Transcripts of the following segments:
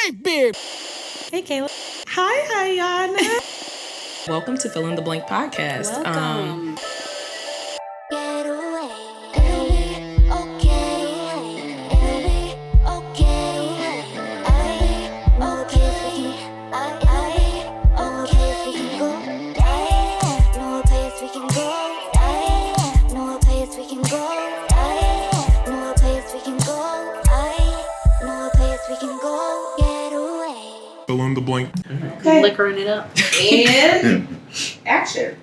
stink beard. Hey, Kayla. Hi, Iyanna. Welcome to Fill in the Blank podcast. Welcome. Fill in the blank. Okay. Liquoring it up. And action.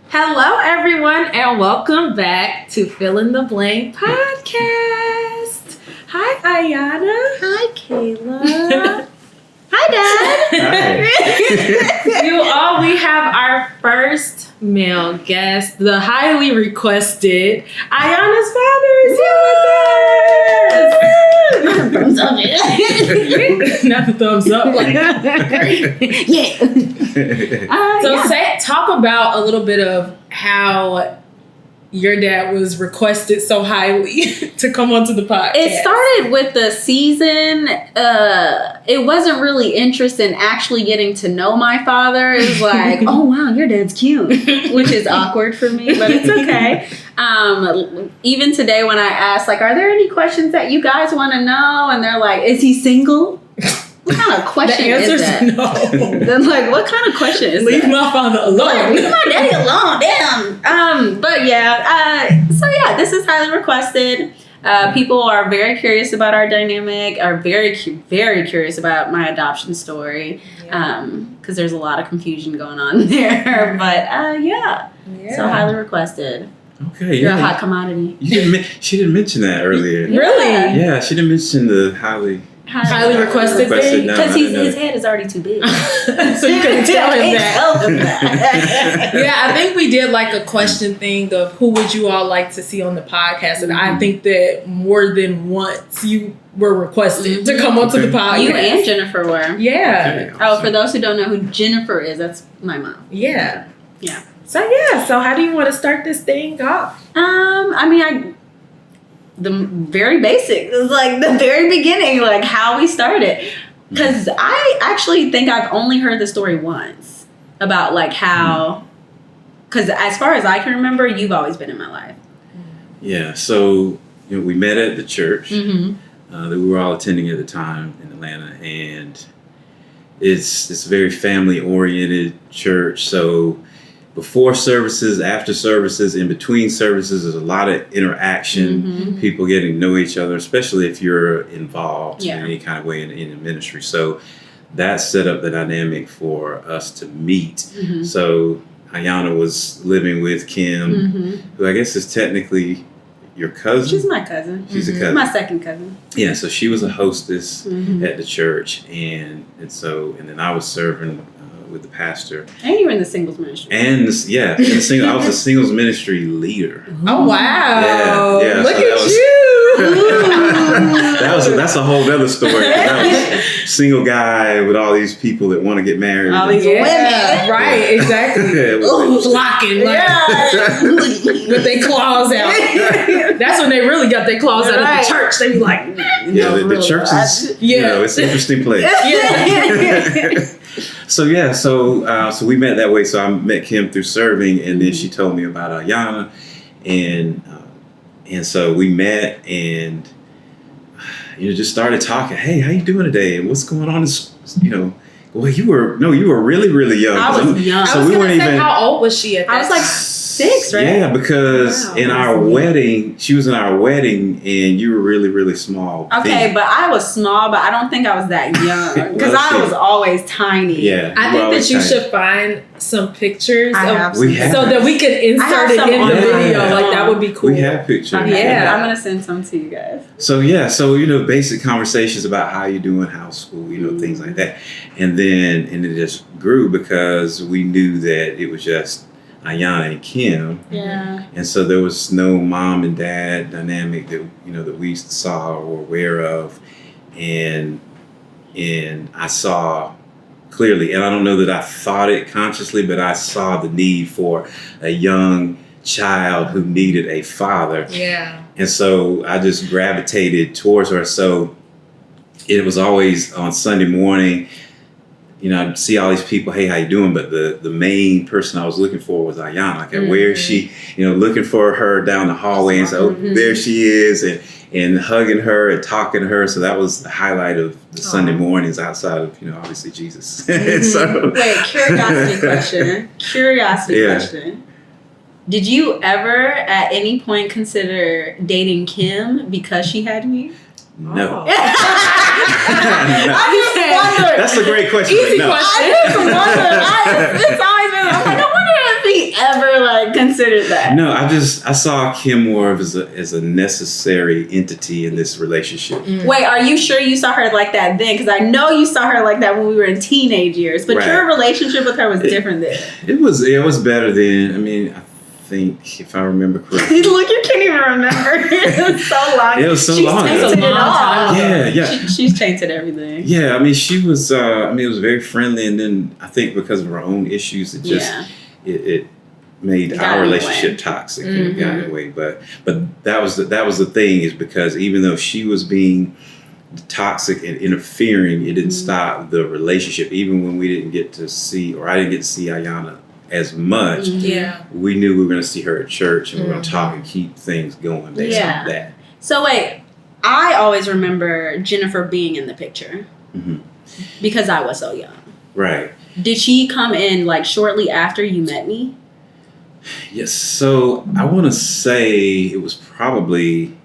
Hello, everyone, and welcome back to Fill in the Blank podcast. Hi, Iyanna. Hi, Kayla. Hi, Dad. Hi. We have our first male guest, the highly requested Iyanna's father is here with us. Thumbs up. Not the thumbs up. Like, Yeah. Talk about a little bit of how your dad was requested so highly to come onto the podcast. It started with the season. It wasn't really interest in actually getting to know my father. It was like, oh wow, your dad's cute, which is awkward for me, but it's okay. Even today when I asked, like, are there any questions that you guys want to know? And they're like, is he single? What kind of question the answer's is that? No. Then like, what kind of question is Leave that? my father alone. Leave my daddy alone, damn. But yeah, so yeah, this is highly requested. People are very curious about our dynamic, are very curious about my adoption story, because there's a lot of confusion going on there. But yeah, so highly requested. Okay, You're a hot commodity. She didn't mention that earlier. Really? Yeah, she didn't mention the highly requested thing? No, Because his head is already too big. So you couldn't tell him that. that. Yeah, I think we did like a question thing of who would you all like to see on the podcast, and I think that more than once you were requested to come onto the podcast. You and Jennifer were. Yeah. Okay, Oh, for those who don't know who Jennifer is, that's my mom. Yeah. Yeah. So how do you want to start this thing off? The very basic. It was like the very beginning, like how we started. Because I actually think I've only heard the story once about like how, because as far as I can remember, you've always been in my life. Yeah, so we met at the church Mm-hmm. that we were all attending at the time in Atlanta, and it's a very family-oriented church. So before services, after services, in between services, there's a lot of interaction, people getting to know each other, especially if you're involved in any kind of way in the ministry. So that set up the dynamic for us to meet. So Iyanna was living with Kim, who I guess is technically your cousin. She's my cousin. She's a cousin. My second cousin. Yeah, so she was a hostess at the church, and then I was serving with the pastor. And you were in the singles ministry. And I was a singles ministry leader. Oh wow! Yeah. Look So at you. That's a whole other story. That was single guy with all these people that want to get married. All these women. Right, exactly. Flocking, with their claws out. That's when they really got their claws out of the church. They be like, the church is, it's an interesting place. So we met that way. So I met Kim through serving, and then she told me about Iyanna, and so we met and just started talking. Hey, how you doing today? And what's going on? Well, you were really, really young. I was young. So I was we gonna weren't say, even. how old was she at that I was like 6, right? Yeah, because in our wedding, she was in our wedding, and you were really, really small. Okay, then. but I was small, but I don't think I was that young because I was always tiny. Yeah, I think that you should find some pictures I have We have so that we could insert it in the video. Like that would be cool. We have pictures. Okay, I'm gonna send some to you guys. So basic conversations about how you do in house school, things like that, and it just grew because we knew that it was just Iyanna and Kim. Yeah. And so there was no mom and dad dynamic that that we saw or aware of, and I saw clearly, and I don't know that I thought it consciously, but I saw the need for a young child who needed a father. Yeah. And so I just gravitated towards her. So it was always on Sunday morning. You know, I'd see all these people, hey, how you doing? But the main person I was looking for was Iyanna. Like, where is she? You know, looking for her down the hallway and so there she is, and hugging her and talking to her. So that was the highlight of the Sunday mornings outside of, you know, obviously Jesus. So, wait, curiosity question. Did you ever at any point consider dating Kim because she had me? no. I just wondered. That's a great question. Easy no. question. I just wondered. It's always been. I'm like, I wonder if he ever like considered that. No, I saw Kim more of as a necessary entity in this relationship. Wait, are you sure you saw her like that then? Because I know you saw her like that when we were in teenage years, but Right. your relationship with her was different then. It was better then. I mean, I think if I remember correctly. Look, you can't even remember. It was so long. It was so She's long. tainted That's a it long all. time ago. Yeah. She's tainted everything. Yeah, I mean, she was. I mean, it was very friendly, and then I think because of her own issues, it just it made Got our in the relationship way. toxic and it got in the way. But that was the thing, is because even though she was being toxic and interfering, it didn't stop the relationship. Even when we didn't get to see, or I didn't get to see Iyanna as much, Yeah. we knew we were going to see her at church, and we were going to talk and keep things going based on that. So wait, I always remember Jennifer being in the picture because I was so young. Right. Did she come in like shortly after you met me? Yes. So I want to say it was probably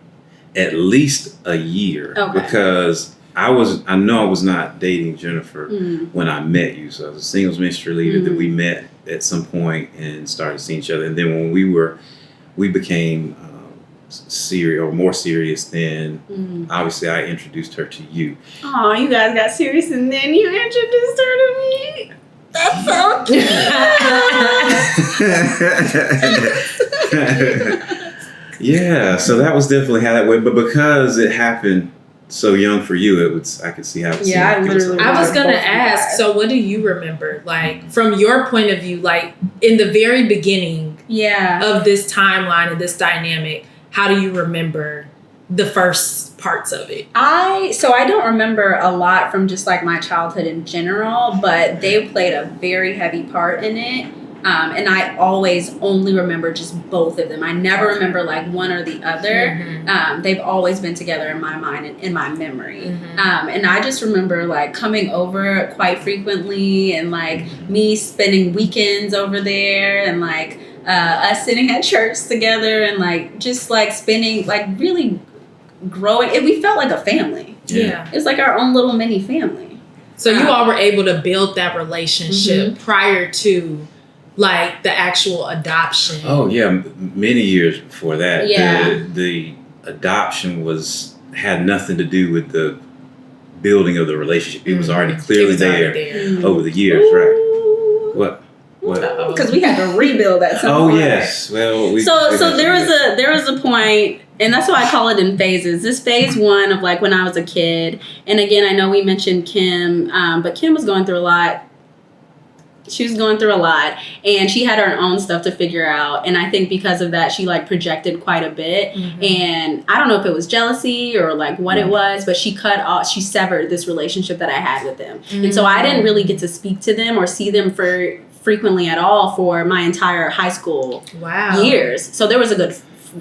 at least a year, because I know I was not dating Jennifer when I met you. So I was a singles ministry leader that we met at some point and started seeing each other. And then when we became more serious, then obviously I introduced her to you. Oh, you guys got serious and then you introduced her to me. That's so cute. Yeah, so that was definitely how that went. But because it happened so young for you, I could see how it I literally. I was gonna both ask, guys. so what do you remember, like from your point of view, like in the very beginning of this timeline and this dynamic, how do you remember the first parts of it? I don't remember a lot from just like my childhood in general, but they played a very heavy part in it. And I always only remember just both of them. I never remember like one or the other. They've always been together in my mind and in my memory. And I just remember like coming over quite frequently and like me spending weekends over there and like us sitting at church together and like just like spending like really growing. We felt like a family. Yeah. It's like our own little mini family. So you all were able to build that relationship prior to like the actual adoption. Oh yeah, many years before that. Yeah. The adoption had nothing to do with the building of the relationship. It was already clearly there over the years, right? What? Because we had to rebuild at some point. Oh yes. Well, so there was a point, and that's why I call it in phases. This phase one of like when I was a kid, and again I know we mentioned Kim, but Kim was going through a lot. She was going through a lot, and she had her own stuff to figure out. And I think because of that, she like projected quite a bit. And I don't know if it was jealousy or like what it was, but she severed this relationship that I had with them. And so I didn't really get to speak to them or see them frequently at all for my entire high school years. So there was a good,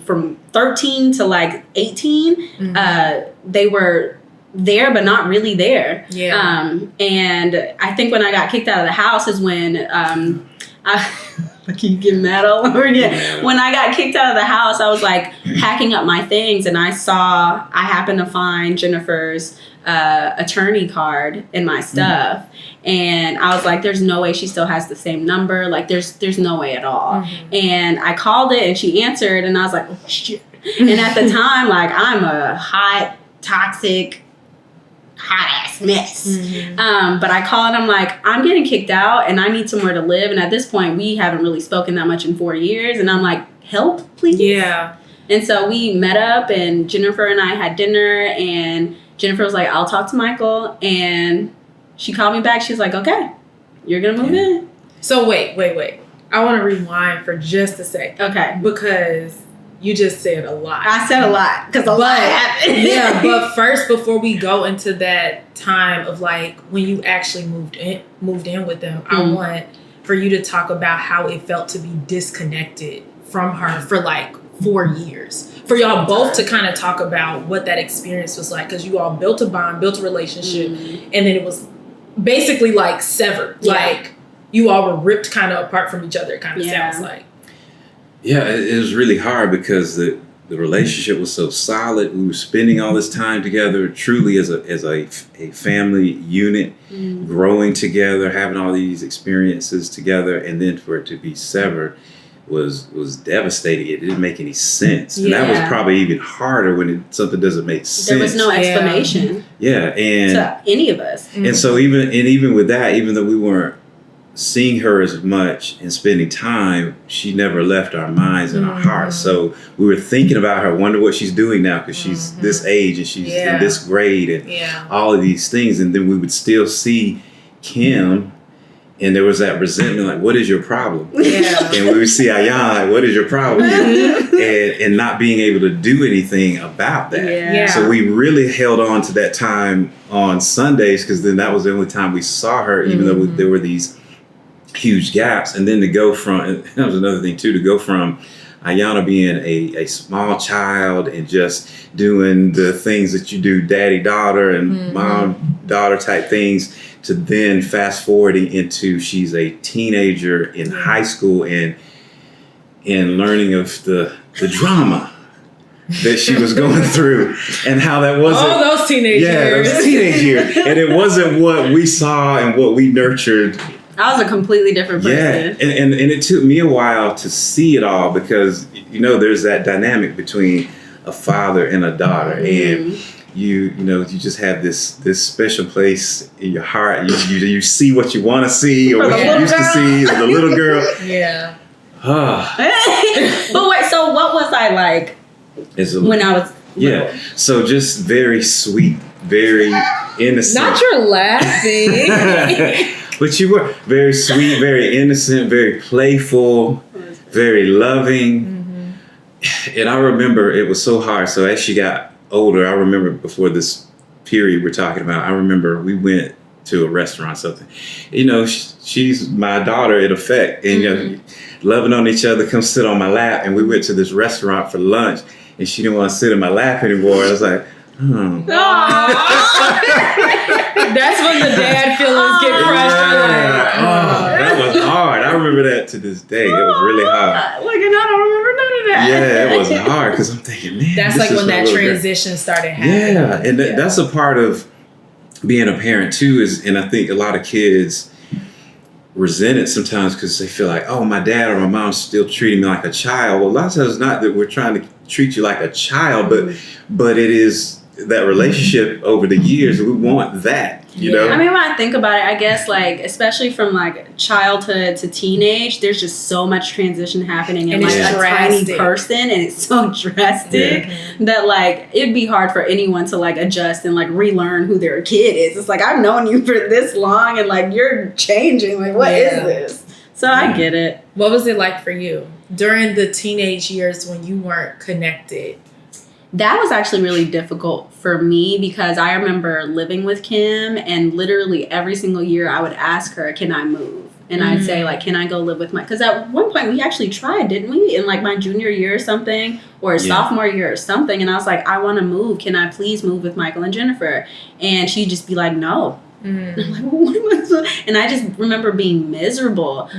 from 13 to like 18, they were there but not really there. And I think when I got kicked out of the house is when like you get mad all over again. When I got kicked out of the house, I was like packing up my things, and I happened to find Jennifer's attorney card in my stuff, and I was like, there's no way she still has the same number, like there's no way at all. And I called it and she answered, and I was like, oh shit. And at the time, like, I'm a hot, toxic, hot ass mess. But I call it, I'm like, I'm getting kicked out and I need somewhere to live. And at this point, we haven't really spoken that much in 4 years. And I'm like, help, please. And so we met up, and Jennifer and I had dinner, and Jennifer was like, I'll talk to Michael. And she called me back. She's like, okay, you're going to move in. So wait. I want to rewind for just a sec. Okay. Because You just said a lot. I said a lot because a lot happened. Yeah, but first, before we go into that time of like when you actually moved in with them, I want for you to talk about how it felt to be disconnected from her for like 4 years. For y'all both to kind of talk about what that experience was like, because you all built a bond, built a relationship, and then it was basically like severed. Yeah. Like you all were ripped kind of apart from each other, it kind of sounds like. Yeah, it was really hard because the relationship was so solid. We were spending all this time together, truly as a family unit, growing together, having all these experiences together, and then for it to be severed was devastating. It didn't make any sense, and that was probably even harder when something doesn't make sense. There was no explanation. Yeah, and to any of us. And so even with that, even though we weren't seeing her as much and spending time, she never left our minds and our hearts. So we were thinking about her, wonder what she's doing now because she's this age and she's in this grade and all of these things. And then we would still see Kim, and there was that resentment, like, what is your problem? Yeah. And we would see Iyanna, like, what is your problem? and not being able to do anything about that. Yeah. So we really held on to that time on Sundays because then that was the only time we saw her, even though there were these huge gaps. And then to go from, and that was another thing too, to go from Iyanna being a small child and just doing the things that you do, daddy-daughter and mom-daughter type things, to then fast forwarding into she's a teenager in high school and learning of the drama that she was going through and how that wasn't. Oh, those teenage years. Yeah, those teenage years. And it wasn't what we saw and what we nurtured. I was a completely different person. Yeah, and it took me a while to see it all because, you know, there's that dynamic between a father and a daughter. And you just have this special place in your heart. You see what you want to see or what you used to see as a little girl. Yeah. But wait, so what was I like when I was little? Yeah, so just very sweet, very innocent. Not your laughing. But you were very sweet, very innocent, very playful, very loving. And I remember it was so hard. So as she got older, I remember before this period we're talking about, I remember we went to a restaurant, something. You know, she's my daughter in effect. And, you know, loving on each other, come sit on my lap. And we went to this restaurant for lunch. And she didn't want to sit in my lap anymore. I was like, That's when the dad feelings get crushed. That was hard. I remember that to this day. It was really hard. Look, and I don't remember none of that. Yeah, it was hard because I'm thinking, man. That's like when that transition started happening. Yeah, and that's a part of being a parent too. And I think a lot of kids resent it sometimes because they feel like, oh, my dad or my mom's still treating me like a child. Well, a lot of times it's not that we're trying to treat you like a child, but it is that relationship over the years. We want that, you know? I mean, when I think about it, I guess, like, especially from, like, childhood to teenage, there's just so much transition happening in, like, a tiny person, and it's so drastic that, like, it'd be hard for anyone to, like, adjust and, like, relearn who their kid is. It's like, I've known you for this long, and, like, you're changing. Like, what is this? So I get it. What was it like for you during the teenage years when you weren't connected? That was actually really difficult for me because I remember living with Kim, and literally every single year I would ask her, can I move? And I'd say, like, can I go live with because at one point we actually tried, didn't we? In, like, my junior year or something, or sophomore year or something. And I was like, I want to move. Can I please move with Michael and Jennifer? And she'd just be like, no. And I'm like, what am I? And I just remember being miserable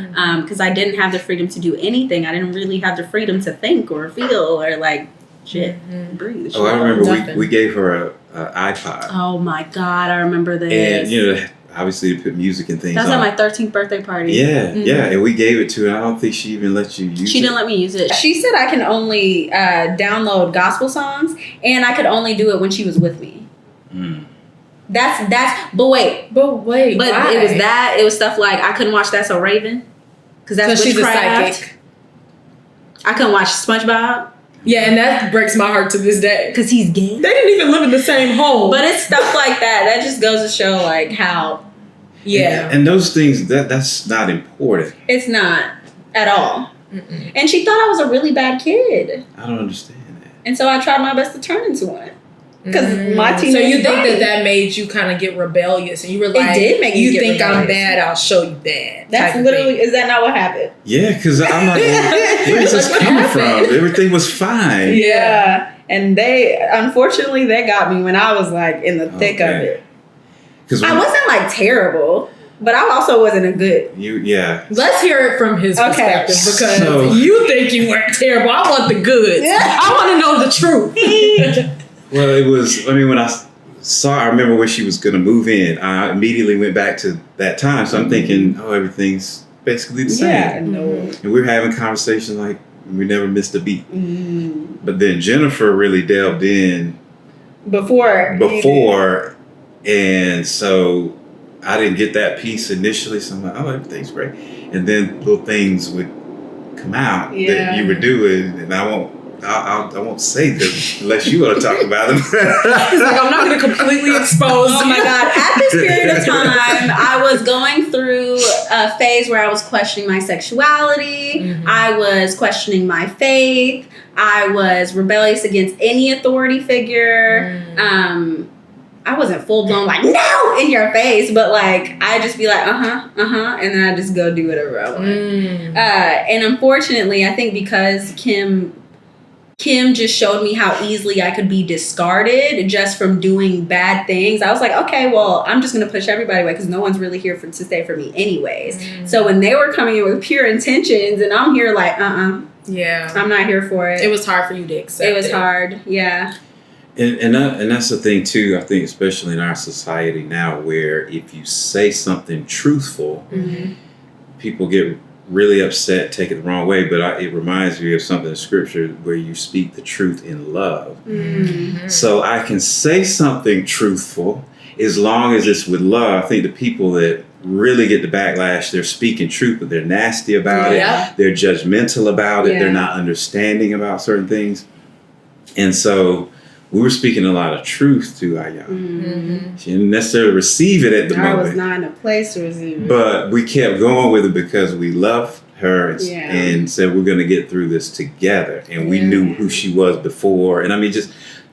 because I didn't have the freedom to do anything. I didn't really have the freedom to think or feel or, like, breathe. Oh, I remember we gave her an iPod. Oh my God, I remember this. And, you know, obviously to put music and things That was on. at my 13th birthday party. Yeah, and we gave it to her. I don't think she even let you use it. She didn't let me use it. She said I can only download gospel songs, and I could only do it when she was with me. But wait. Why? It was stuff like I couldn't watch That's So Raven because that's she's a witchcraft. psychic. I couldn't watch SpongeBob. Yeah, and that breaks my heart to this day. Because he's gay. They didn't even live in the same home. But it's stuff like that. That just goes to show, like, how... And those things, that's not important. It's not at all. Mm-mm. And she thought I was a really bad kid. I don't understand that. And so I tried my best to turn into one. Because my teenage So you think that made you kind of get rebellious, and you were like, it did make you me think rebellious. I'm bad, I'll show you bad. That's literally, is that not what happened? Yeah, because I'm like, where's this coming from? Everything was fine. Yeah. And unfortunately, they got me when I was like in the thick of it. I wasn't like terrible, but I also wasn't a good. Let's hear it from his perspective, because you think you weren't terrible. I want the goods. I want to know the truth. Well, it was, when I remember when she was going to move in, I immediately went back to that time. So I'm thinking, everything's basically the same. Yeah, no. And we were having conversations like we never missed a beat. But then Jennifer really delved in before. And so I didn't get that piece initially. So I'm like, everything's great. And then little things would come out that you were doing. And I won't say them unless you want to talk about them. He's like, I'm not going to completely expose. Oh my God. At this period of time, I was going through a phase where I was questioning my sexuality. Mm-hmm. I was questioning my faith. I was rebellious against any authority figure. I wasn't full blown like, no, in your face, but like, I just be like, and then I just go do whatever I want. And unfortunately, I think because Kim just showed me how easily I could be discarded just from doing bad things. I was like, okay, well, I'm just going to push everybody away because no one's really here to stay for me anyways. So when they were coming in with pure intentions and I'm here like, yeah, I'm not here for it. It was hard for you to accept. It was hard. Yeah. And that's the thing too, I think, especially in our society now, where if you say something truthful, people get really upset, take it the wrong way, but it reminds me of something in scripture where you speak the truth in love. So I can say something truthful as long as it's with love. I think the people that really get the backlash, they're speaking truth, but they're nasty about it. They're judgmental about it. They're not understanding about certain things. And so we were speaking a lot of truth to Iyanna. She didn't necessarily receive it at the moment. I was not in a place to receive it. But we kept going with it because we loved her and said we're going to get through this together. And we knew who she was before. And just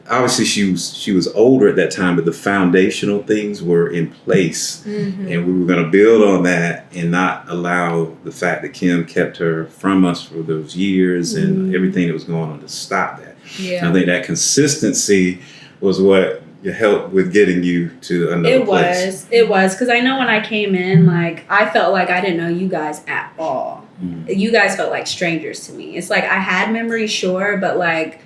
obviously she was older at that time, but the foundational things were in place. And we were going to build on that and not allow the fact that Kim kept her from us for those years and everything that was going on to stop that. I think that consistency was what helped with getting you to another place. It was. Because I know when I came in, like, I felt like I didn't know you guys at all. You guys felt like strangers to me. It's like I had memories, sure, but like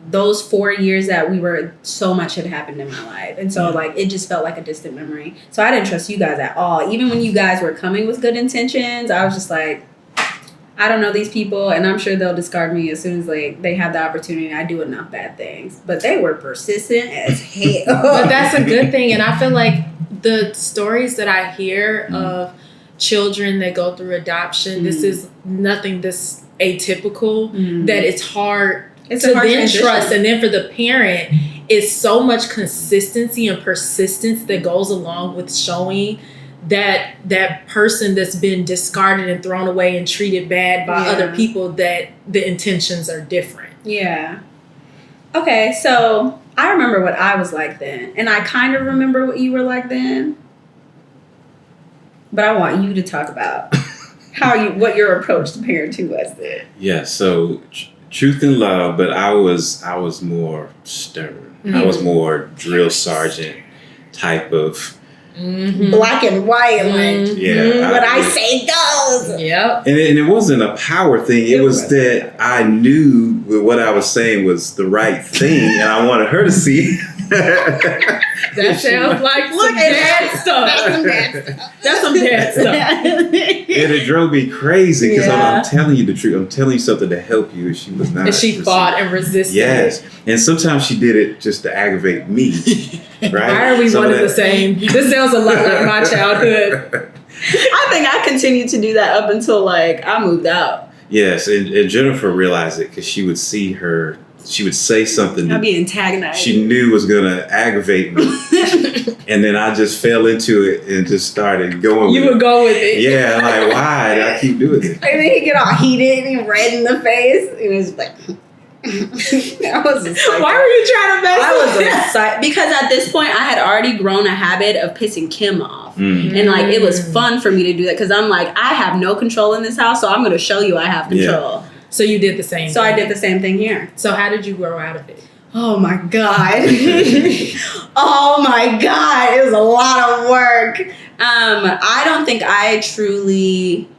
those 4 years that we were, so much had happened in my life. And so like it just felt like a distant memory. So I didn't trust you guys at all. Even when you guys were coming with good intentions, I was just like, I don't know these people, and I'm sure they'll discard me as soon as they have the opportunity. I do enough bad things. But they were persistent as hell. But that's a good thing. And I feel like the stories that I hear of children that go through adoption, this is nothing this atypical, that it's hard to then trust. And then for the parent, it's so much consistency and persistence that goes along with showing that person that's been discarded and thrown away and treated bad by other people, that the intentions are different. Yeah. Okay, so I remember what I was like then, and I kind of remember what you were like then. But I want you to talk about what your approach to parenting was then. Yeah, so truth and love, but I was more stern. I was more drill sergeant type of black and white, like what I say goes. Yep. And it wasn't a power thing. It was that I knew what I was saying was the right thing, and I wanted her to see. That sounds like some bad stuff. That's some bad stuff. And it drove me crazy because I'm telling you the truth. I'm telling you something to help you, and she was not. And she fought and resisted. Yes, and sometimes she did it just to aggravate me. Right? Why are we one of the same? This sounds a lot like my childhood. I think I continued to do that up until I moved out. Yes, and Jennifer realized it because she would see her she would say something I'd be antagonized. she knew was gonna aggravate me, and then I just fell into it and just started going. You would go with it. Yeah, like why do I keep doing it? And then he get all heated and he red in the face. And it was like, I was a psycho. Why were you trying to mess I was with a psycho. Because at this point, I had already grown a habit of pissing Kim off. And like, it was fun for me to do that because I'm like, I have no control in this house, so I'm going to show you I have control. Yeah. So you did the same So thing. I did the same thing here. So how did you grow out of it? Oh my God. Oh my God. It was a lot of work. I don't think I truly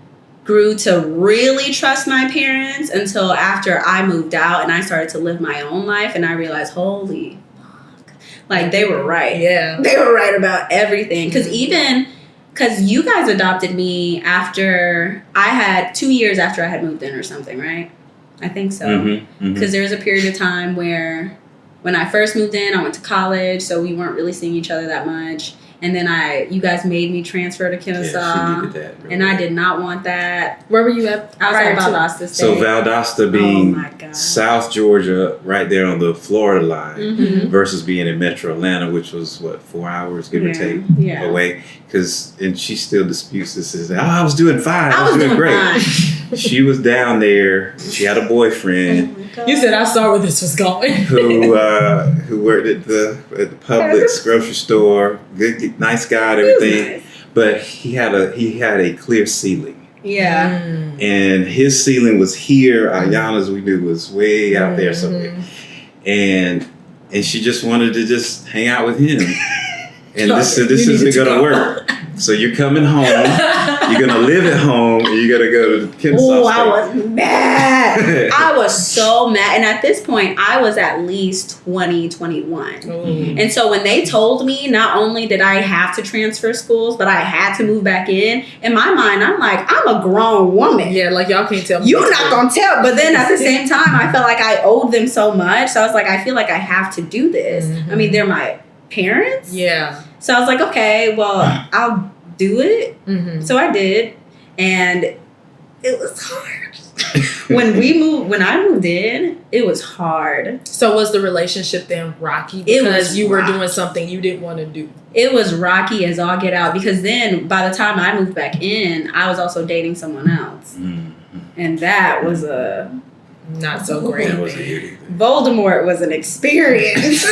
grew to really trust my parents until after I moved out and I started to live my own life and I realized, holy fuck. Like they were right. Yeah. They were right about everything. Because you guys adopted me after I had 2 years after I had moved in or something, right? I think so. Because there was a period of time where when I first moved in, I went to college, so we weren't really seeing each other that much. And then you guys made me transfer to Kennesaw. Yeah, she needed that. And I did not want that. Where were you at? I was at Valdosta State. So Valdosta being South Georgia, right there on the Florida line, versus being in Metro Atlanta, which was 4 hours, give or take, away. And she still disputes this. Says, I was doing fine. I was doing great. She was down there. She had a boyfriend. You said I saw where this was going. who worked at the Publix grocery store. Good, nice guy and everything. Nice. But he had a clear ceiling. Yeah. And his ceiling was here. Iyanna's, we knew, was way out there somewhere. And she just wanted to just hang out with him. And this isn't gonna work. So you're coming home. You're gonna live at home. And you're gonna go to Kennesaw State. I was mad. I was so mad. And at this point, I was at least 20, 21. And so when they told me, not only did I have to transfer schools, but I had to move back in my mind, I'm like, I'm a grown woman. Yeah, like y'all can't tell me. You're not gonna tell. But then at the same time, I felt like I owed them so much. So I was like, I feel like I have to do this. I mean, they're my parents. Yeah. So I was like, okay, well, I'll do it. So I did. And it was hard. When I moved in, it was hard. So was the relationship then rocky because you were doing something you didn't want to do? It was rocky as all get out because then by the time I moved back in, I was also dating someone else. And that was not so great. That wasn't you either. Voldemort was an experience.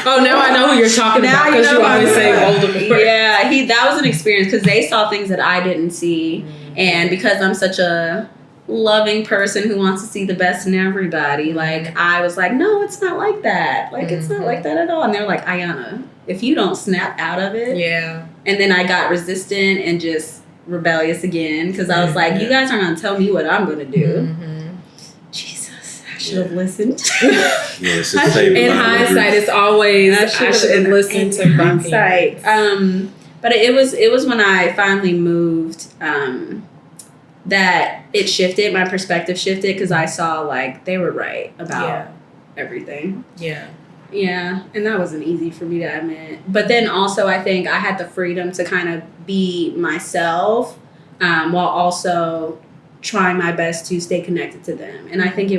Oh, now I know who you're talking about because you always say Voldemort. Yeah, that was an experience because they saw things that I didn't see. And because I'm such a loving person who wants to see the best in everybody, like I was like, no, it's not like that. Like it's not like that at all. And they're like, Iyanna, if you don't snap out of it. Yeah. And then I got resistant and just rebellious again because I was like, you guys aren't going to tell me what I'm going to do. Jesus, I should have listened. Yes, in hindsight, it's always I should have listened to hindsight. But it was when I finally moved that it shifted. My perspective shifted because I saw like they were right about everything. Yeah. Yeah, and that wasn't easy for me to admit. But then also I think I had the freedom to kind of be myself while also trying my best to stay connected to them. And I think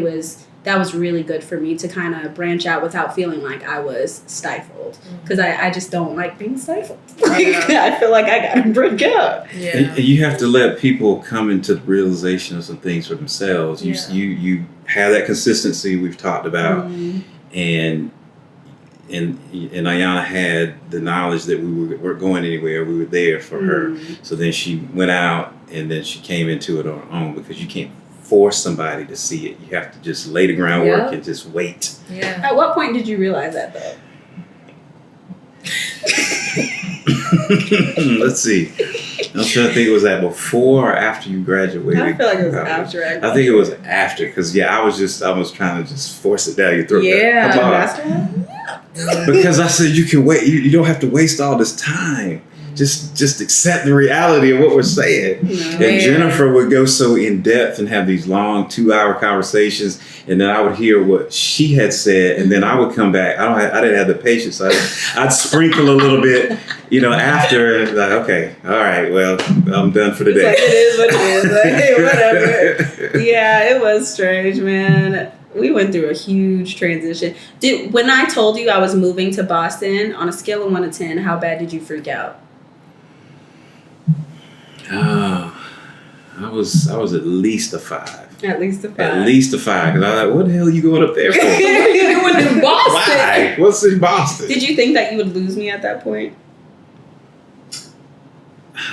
that was really good for me to kind of branch out without feeling like I was stifled. Because I just don't like being stifled. I feel like I got to break out. Yeah. And you have to let people come into the realization of some things for themselves. You have that consistency we've talked about. And Iyanna had the knowledge that we weren't going anywhere. We were there for her. So then she went out and then she came into it on her own because you can't force somebody to see it. You have to just lay the groundwork and just wait. Yeah. At what point did you realize that though? Let's see. I'm trying to think, was that before or after you graduated? I feel like it was after. I think it was after because I was trying to just force it down your throat. Yeah. Come on. Because I said you can wait. You don't have to waste all this time. Just accept the reality of what we're saying. And Jennifer would go so in depth and have these long 2-hour conversations, and then I would hear what she had said, and then I would come back. I didn't have the patience. I'd sprinkle a little bit, after, and like, okay, all right, well, I'm done for the day. Like, it is what it is. Like, hey, whatever. Yeah, it was strange, man. through a huge transition. When I told you I was moving to Boston, on a scale of 1 to 10, how bad did you freak out? I was at least a 5. At least a 5. At least a 5. Because I was like, what the hell are you going up there for? What are you doing in Boston? Why? What's in Boston? Did you think that you would lose me at that point?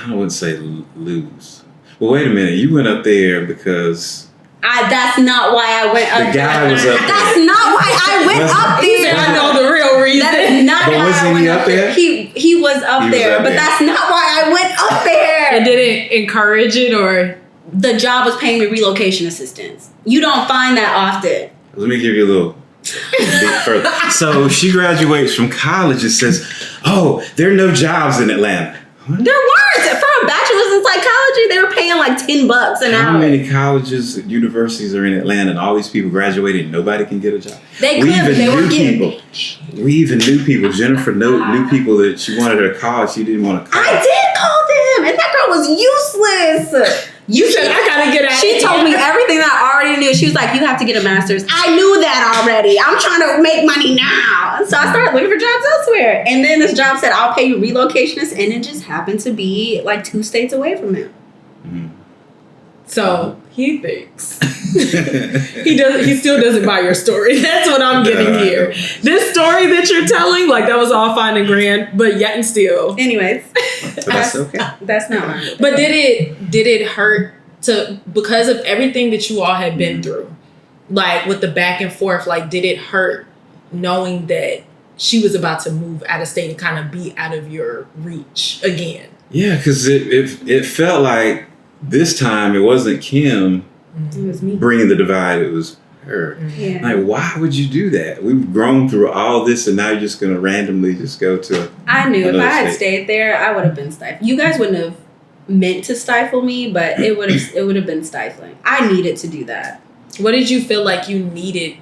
I wouldn't say lose. Well, wait a minute. You went up there because... That's not why I went up there. The guy was up there. That's not why I went up there. I know the real reason. That is not But why wasn't I went he up there? He was up there, but that's not why I went up there. And didn't encourage it, or the job was paying me relocation assistance. You don't find that often. Let me give you a little bit further. So she graduates from college and says, "Oh, there are no jobs in Atlanta." What? There weren't. For a bachelor's in psychology, they were paying like $10 an hour. How many colleges, universities are in Atlanta, and all these people graduated, and nobody can get a job? They could, but they were getting people. We even knew people. Jennifer knew people that she wanted her to call. She didn't want to call. I did call them, and that girl was useless. you said I gotta get out. She told me everything that I already knew. She was like, "You have to get a master's." I knew that already. I'm trying to make money now, so I started looking for jobs elsewhere. And then this job said, "I'll pay you relocation," and it just happened to be like 2 states away from him. Mm-hmm. So he thinks he still doesn't buy your story. That's what I'm getting here. This story that you're telling, like that was all fine and grand, but yet and still. Anyways, But that's okay. That's not mine. But did it hurt because of everything that you all had been through? Like with the back and forth, like did it hurt knowing that she was about to move out of state and kind of be out of your reach again? Yeah, because it felt like this time it wasn't Kim It was me. bringing the divide, it was her. Yeah. Like, why would you do that? We've grown through all this, and now you're just going to randomly just go to... I knew if another I had state. stayed there, I would have been stifled. You guys wouldn't have meant to stifle me, but it would have been stifling. I needed to do that. What did you feel like you needed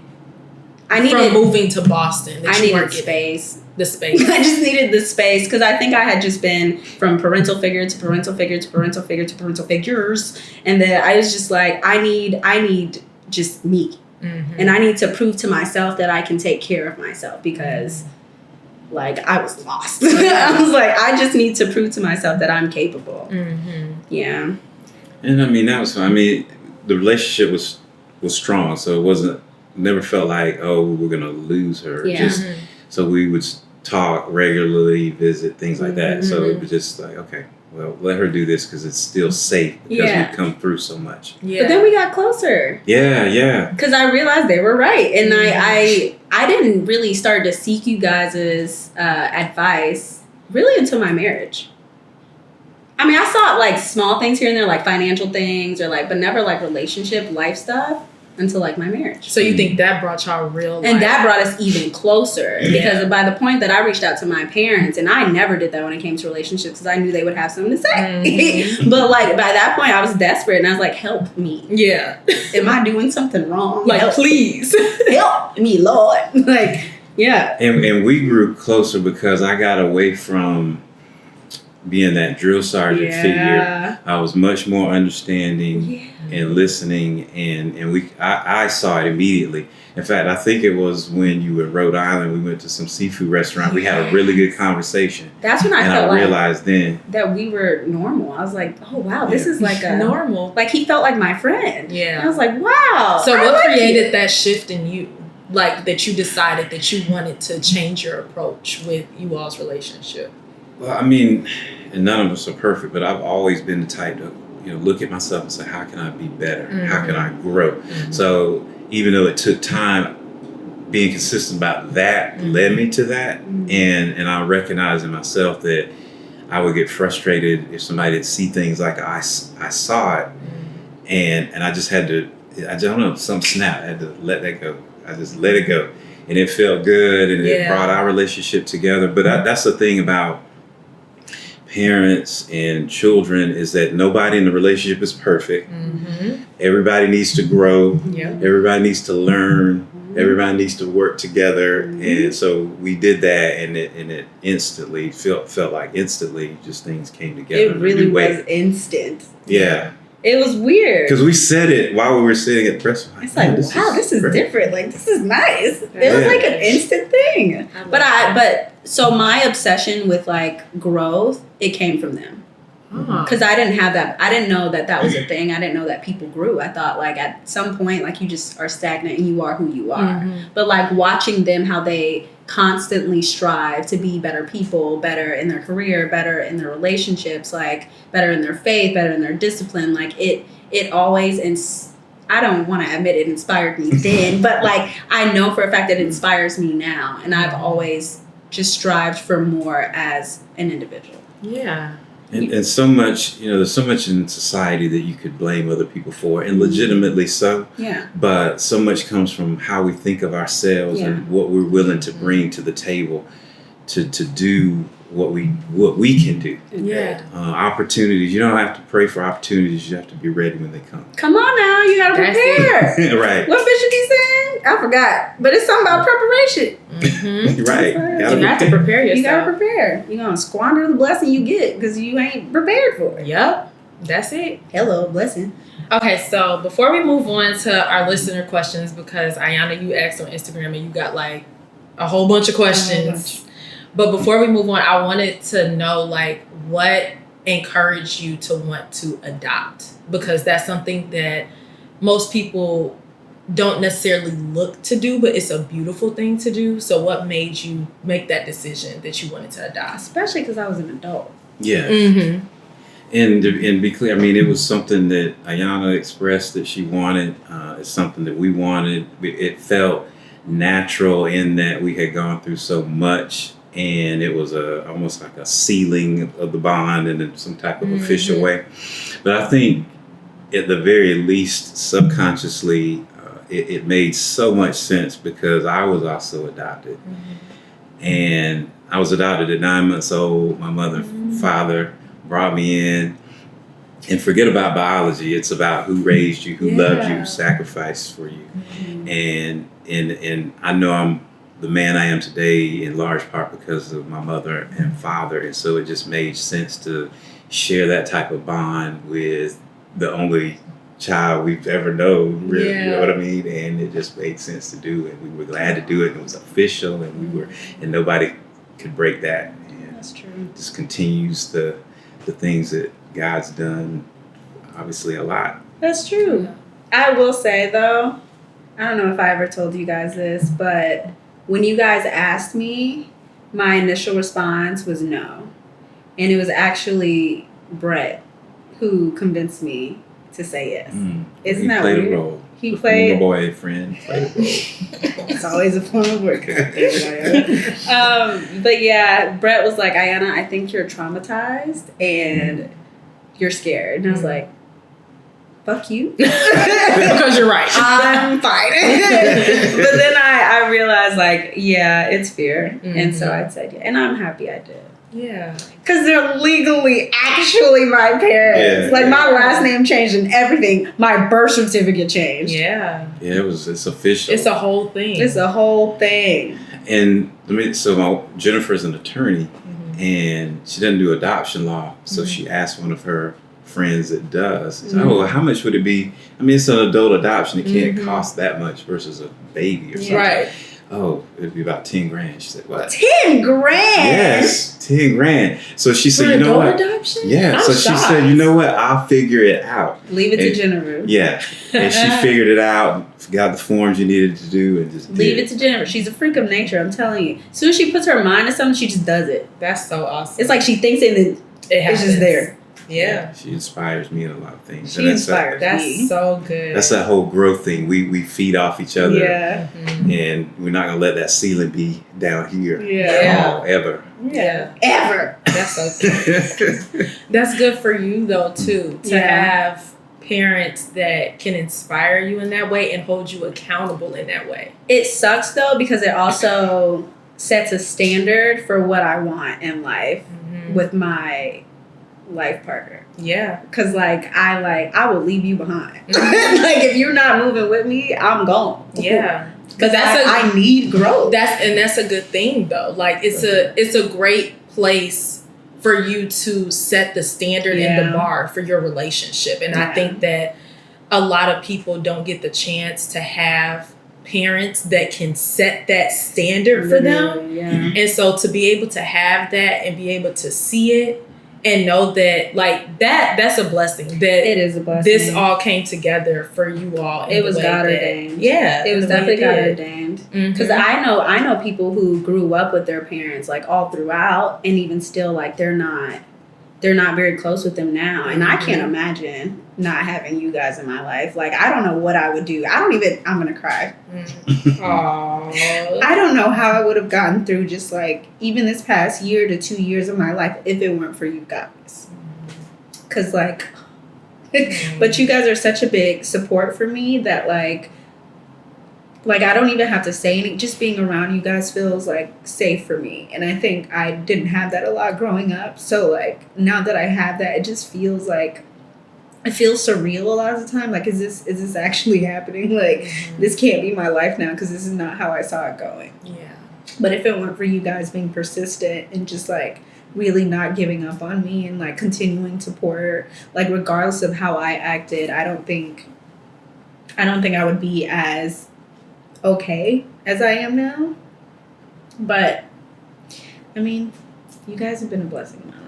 I needed from moving to Boston? That I you needed weren't getting? space. The space. I just needed the space because I think I had just been from parental figure to parental figure to parental figure to parental figures, and then I was just like, I need just me, and I need to prove to myself that I can take care of myself because, like, I was lost. I was like, I just need to prove to myself that I'm capable. Mm-hmm. Yeah. And I mean, that was fine. I mean, the relationship was strong, so it wasn't, never felt like, oh, we're going to lose her. Yeah. So we would talk regularly, visit, things like that. So it was just like, okay, well, let her do this because it's still safe because we've come through so much. Yeah. But then we got closer. Yeah. Because I realized they were right. And I didn't really start to seek you guys' advice really until my marriage. I mean, I saw like small things here and there, like financial things or like, but never like relationship, life stuff until like my marriage. So you think that brought y'all real life? And that brought us even closer because by the point that I reached out to my parents, and I never did that when it came to relationships because I knew they would have something to say. But like by that point, I was desperate and I was like, help me. Yeah. Am I doing something wrong? Like, help. please. Help me, Lord. Like, yeah. And we grew closer because I got away from being that drill sergeant figure. I was much more understanding and listening, and I saw it immediately. In fact, I think it was when you were in Rhode Island, we went to some seafood restaurant. We had a really good conversation. That's when I and felt I realized then that we were normal. I was like, oh wow, this is like a normal. Like he felt like my friend. Yeah. And I was like, wow. So I what like created you. that shift in you? Like that you decided that you wanted to change your approach with you all's relationship? Well, I mean, and none of us are perfect, but I've always been the type to, look at myself and say, how can I be better? Mm-hmm. How can I grow? Mm-hmm. So even though it took time, being consistent about that led me to that. Mm-hmm. And I recognize in myself that I would get frustrated if somebody didn't see things like I saw it. Mm-hmm. And I just had to, I don't know, some snap, I had to let that go. I just let it go. And it felt good, and it brought our relationship together. But that's the thing about parents and children is that nobody in the relationship is perfect. Mm-hmm. Everybody needs to grow. Yeah. Everybody needs to learn. Mm-hmm. Everybody needs to work together. Mm-hmm. And so we did that, and it instantly felt like instantly just things came together. It really was instant. Yeah. It was weird. Because we said it while we were sitting at the press. It's like, wow, this is different. Like, this is nice. It was like an instant thing. So my obsession with like growth, it came from them. Because I didn't have that. I didn't know that was a thing. I didn't know that people grew. I thought like at some point, like you just are stagnant and you are who you are. Mm-hmm. But like watching them, how they constantly strive to be better people, better in their career, better in their relationships, like better in their faith, better in their discipline. Like it always, I don't want to admit it inspired me then, but like I know for a fact that it inspires me now. And I've always just strived for more as an individual. Yeah. And so much, there's so much in society that you could blame other people for, and legitimately so. Yeah. But so much comes from how we think of ourselves and what we're willing to bring to the table to do what we can do. Yeah. Opportunities. You don't have to pray for opportunities. You have to be ready when they come. Come on now, you gotta prepare. Right. What Bishop be saying? I forgot, but it's something about preparation. Mm-hmm. Right. You have to prepare yourself. You gotta prepare. You're gonna squander the blessing you get because you ain't prepared for it. Yep. That's it. Hello, blessing. Okay, so before we move on to our listener questions, because Iyanna, you asked on Instagram and you got like a whole bunch of questions. But before we move on, I wanted to know like what encouraged you to want to adopt, because that's something that most people don't necessarily look to do, but it's a beautiful thing to do. So what made you make that decision that you wanted to adopt? Especially because I was an adult. Yeah. Mm-hmm. And be clear, I mean, it was something that Iyanna expressed that she wanted. It's something that we wanted. It felt natural in that we had gone through so much, and it was almost like a sealing of the bond in some type of official way. But I think at the very least, subconsciously, it made so much sense because I was also adopted. And I was adopted at 9 months old. My mother and father brought me in. And forget about biology. It's about who raised you, who loved you, sacrificed for you. And I know I'm the man I am today in large part because of my mother and father. And so it just made sense to share that type of bond with the only child we've ever known, really, you know what I mean? And it just made sense to do it. We were glad to do it. It was official, and nobody could break that. And that's true. Just continues the things that God's done, obviously a lot. That's true. I will say though, I don't know if I ever told you guys this, but when you guys asked me, my initial response was no. And it was actually Brett who convinced me to say yes. Isn't that weird? He played a role. He played. My boy friend played a role. It's always a fun of work. But yeah, Brett was like, Iyanna, I think you're traumatized and you're scared. And I was like, fuck you. Because you're right. I'm fine. But then I realized like, yeah, it's fear. And so I said, yeah. And I'm happy I did. Yeah. Because they're legally actually my parents. My last name changed and everything. My birth certificate changed. Yeah. Yeah, it's official. It's a whole thing. It's a whole thing. And Jennifer's an attorney, and she doesn't do adoption law. So she asked one of her friends that does, how much would it be? I mean, it's an adult adoption. It can't cost that much versus a baby or something. Right. Oh, it'd be about 10 grand. She said, what? 10 grand? Yes, 10 grand. So she said, you know what? Adoption? Yeah. I'm so shocked. she said, you know what? I'll figure it out. Leave it to Jennifer. Yeah. And she figured it out, got the forms you needed to do, and just leave it to Jennifer. She's a freak of nature, I'm telling you. As soon as she puts her mind to something, she just does it. That's so awesome. It's like she thinks it and it's just there. Yeah. She inspires me in a lot of things. She inspires me. That's so good. That's that whole growth thing. We feed off each other. Yeah. And we're not going to let that ceiling be down here. Yeah. Ever. Yeah. Ever. That's so good. That's good for you, though, too, to have parents that can inspire you in that way and hold you accountable in that way. It sucks, though, because it also sets a standard for what I want in life with my life partner. Yeah. Because I will leave you behind. If you're not moving with me, I'm gone. Yeah. Because I need growth. That's a good thing though. Like it's a great place for you to set the standard and the bar for your relationship. And I think that a lot of people don't get the chance to have parents that can set that standard for them. And so to be able to have that and be able to see it and know that, like, that's a blessing. That it is a blessing. This all came together for you all. It was God ordained. Yeah, it was definitely God ordained. Because I know people who grew up with their parents like all throughout, and even still like they're not very close with them now. And I can't imagine not having you guys in my life. Like, I don't know what I would do. I'm gonna cry. I don't know how I would have gotten through just like even this past year to 2 years of my life if it weren't for you guys. Cause like, but you guys are such a big support for me that like I don't even have to say anything. Just being around you guys feels like safe for me. And I think I didn't have that a lot growing up. So like now that I have that, it just feels like, it feels surreal a lot of the time. Like, is this actually happening? Like, this can't be my life now because this is not how I saw it going. Yeah. But if it weren't for you guys being persistent and just like really not giving up on me and like continuing to pour, like regardless of how I acted, I don't think I would be as okay as I am now. But I mean, you guys have been a blessing in my life.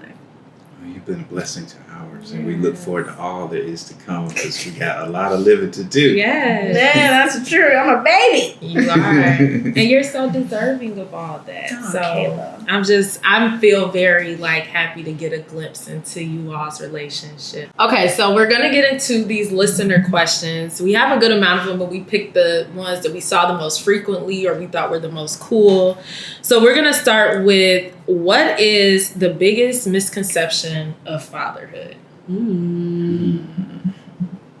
You've been a blessing to ours, and we look forward to all that is to come because we got a lot of living to do. Yes. Yeah, that's true. I'm a baby. You are. And you're so deserving of all that. So Kayla. I feel very like happy to get a glimpse into you all's relationship. Okay, so we're going to get into these listener questions. We have a good amount of them, but we picked the ones that we saw the most frequently or we thought were the most cool. So we're going to start with, what is the biggest misconception of fatherhood?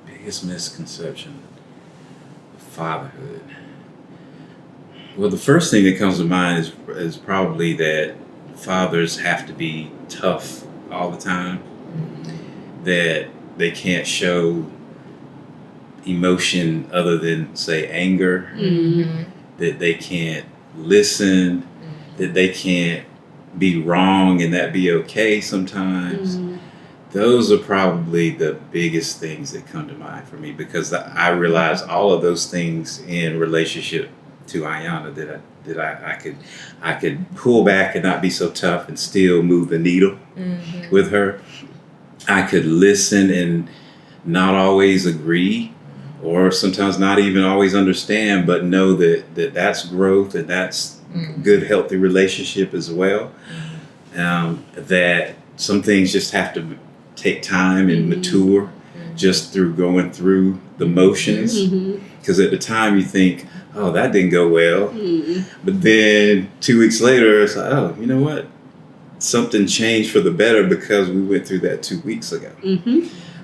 Biggest misconception of fatherhood. Well, the first thing that comes to mind is probably that fathers have to be tough all the time. That they can't show emotion other than, say, anger. That they can't listen. That they can't be wrong and that be okay sometimes. Those are probably the biggest things that come to mind for me because I realize all of those things in relationship to Iyanna that I could pull back and not be so tough and still move the needle with her. I could listen and not always agree or sometimes not even always understand, but know that that's growth and that's good, healthy relationship as well. That some things just have to take time and mature just through going through the motions. Because at the time you think, oh, that didn't go well. But then 2 weeks later, it's like, oh, you know what? Something changed for the better because we went through that 2 weeks ago.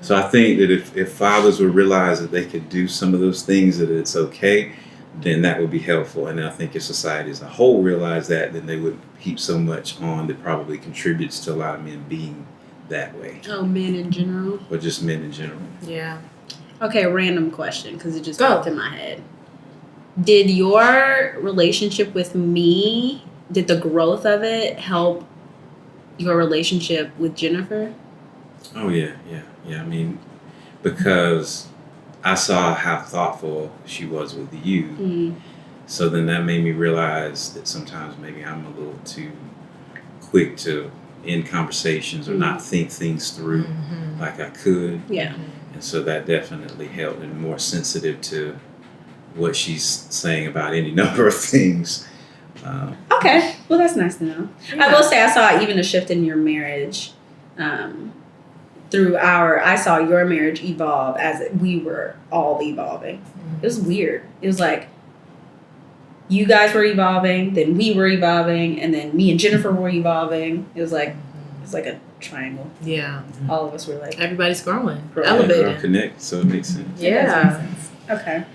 So I think that if fathers would realize that they could do some of those things, that it's okay, then that would be helpful. And I think if society as a whole realized that, then they would heap so much on that probably contributes to a lot of men being that way. Oh, men in general? Or just men in general. Yeah. Okay, random question because it just popped in my head. Did your relationship with me, did the growth of it help your relationship with Jennifer? Oh, yeah. I mean, because I saw how thoughtful she was with you. So then that made me realize that sometimes maybe I'm a little too quick to end conversations or not think things through like I could. Yeah. And so that definitely helped, and more sensitive to what she's saying about any number of things. Okay. Well, that's nice to know. Yeah. I will say I saw even a shift in your marriage. I saw your marriage evolve as we were all evolving. It was weird. It was like you guys were evolving, then we were evolving, and then me and Jennifer were evolving. It was like a triangle. Yeah. All of us were like, everybody's growing, elevating. All connect, so it makes sense. Yeah. Okay.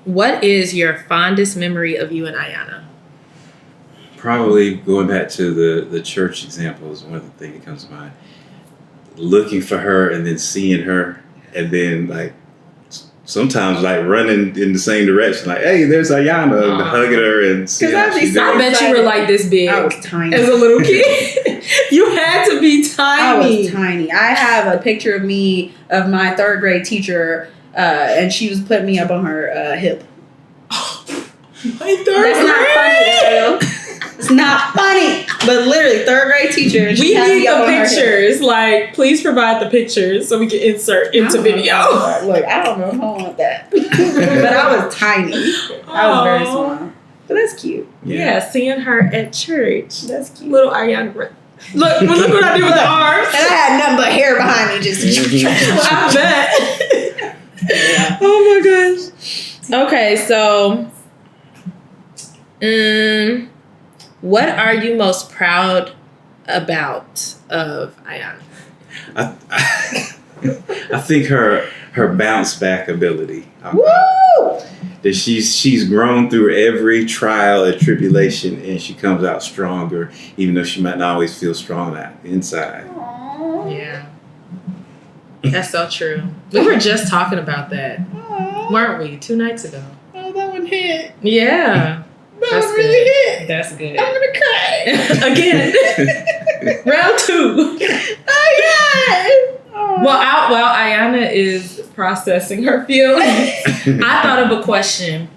What is your fondest memory of you and Iyanna? Probably going back to the church example is one of the things that comes to mind. Looking for her and then seeing her and then like sometimes like running in the same direction, like, hey, there's Iyanna, and hugging her and seeing how she's doing. I bet you were like this big. I was tiny. As a little kid. You had to be tiny. I was tiny. I have a picture of me of my 3rd grade teacher, and she was putting me up on her hip. My 3rd That's not funny, Ariel. It's not funny. But literally, 3rd grade teacher. And we need the pictures. Like, please provide the pictures so we can insert into video. Look, I don't know if I want that. But I was tiny. I was very small. But that's cute. Yeah, seeing her at church. That's cute. Little Iyanna. Look what I did with the arms. And I had nothing but hair behind me. Just. I bet. Yeah. Oh my gosh. Okay, so what are you most proud about of Iyanna? I think her bounce back ability. Woo! That she's grown through every trial and tribulation, and she comes out stronger, even though she might not always feel strong inside. Aww. Yeah. That's so true. We were just talking about that, weren't we? 2 nights ago. Oh, that one hit. Yeah. That one really hit. That's good. I'm gonna cry. Again. Round 2. Oh, yeah. While Iyanna is processing her feelings, I thought of a question.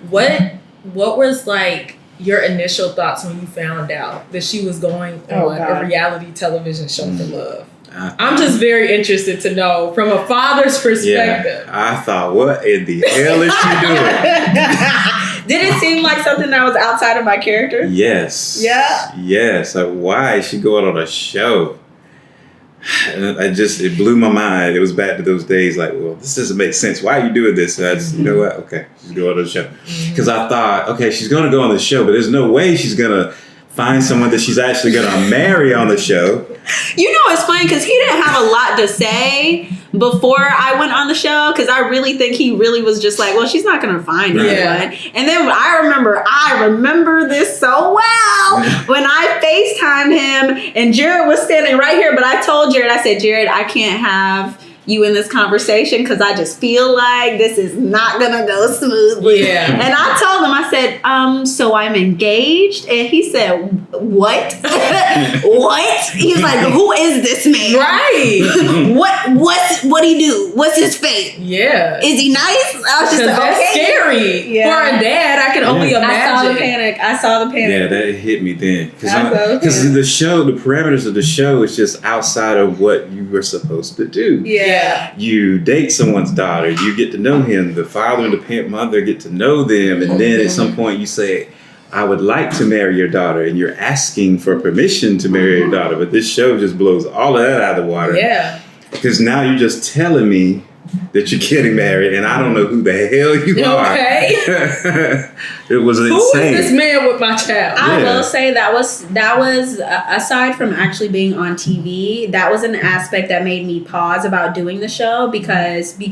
What was like your initial thoughts when you found out that she was going on a reality television show for love? I'm just very interested to know from a father's perspective. Yeah, I thought, what in the hell is she doing? Did it seem like something that was outside of my character? Yes. Yeah? Yes. Like, why is she going on a show? And it blew my mind. It was back to those days like, well, this doesn't make sense. Why are you doing this? And I just, you know what? Okay, she's going on the show. Because I thought, okay, she's going to go on the show, but there's no way she's going to find someone that she's actually going to marry on the show. You know, it's funny because he didn't have a lot to say before I went on the show, because I really think he really was just like, well, she's not going to find anyone. And then I remember this so well when I FaceTimed him and Jared was standing right here, but I told Jared, I said, Jared, I can't have you in this conversation because I just feel like this is not gonna go smoothly. Yeah. And I told him, I said, so I'm engaged? And he said, what? What? He was like, who is this man? Right. What he do? What's his fate? Yeah. Is he nice? I was just like, that's okay. scary. Yeah. For a dad, I can only imagine. I saw the panic. Yeah, that hit me then. Because the parameters of the show is just outside of what you were supposed to do. Yeah. You date someone's daughter, you get to know him, the father and the mother get to know them, and then at some point you say, I would like to marry your daughter, and you're asking for permission to marry your daughter, but this show just blows all of that out of the water. Yeah. Because now you're just telling me that you're getting married, and I don't know who the hell you are. Okay. It was insane. Who is this man with my child? I will say that was aside from actually being on TV, that was an aspect that made me pause about doing the show because there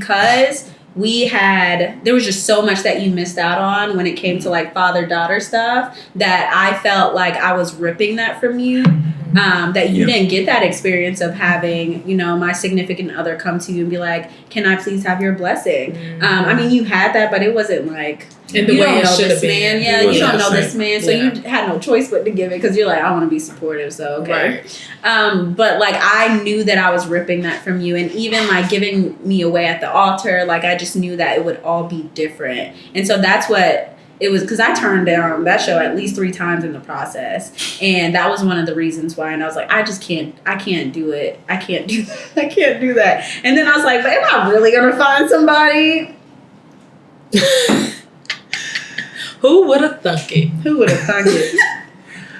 was just so much that you missed out on when it came to like father-daughter stuff that I felt like I was ripping that from you. That you didn't get that experience of having, my significant other come to you and be like, can I please have your blessing? I mean, you had that, but it wasn't like, in the you way don't it know should this have man. been. Yeah, you don't know this man. So you had no choice but to give it because you're like, I want to be supportive. So, okay. Right. But like, I knew that I was ripping that from you. And even like giving me away at the altar, like I just knew that it would all be different. And so that's what it was, because I turned down that show at least 3 times in the process. And that was one of the reasons why. And I was like, I can't do it. I can't do that. I can't do that. And then I was like, but am I really going to find somebody? Who would have thunk it? Who would have thunk it?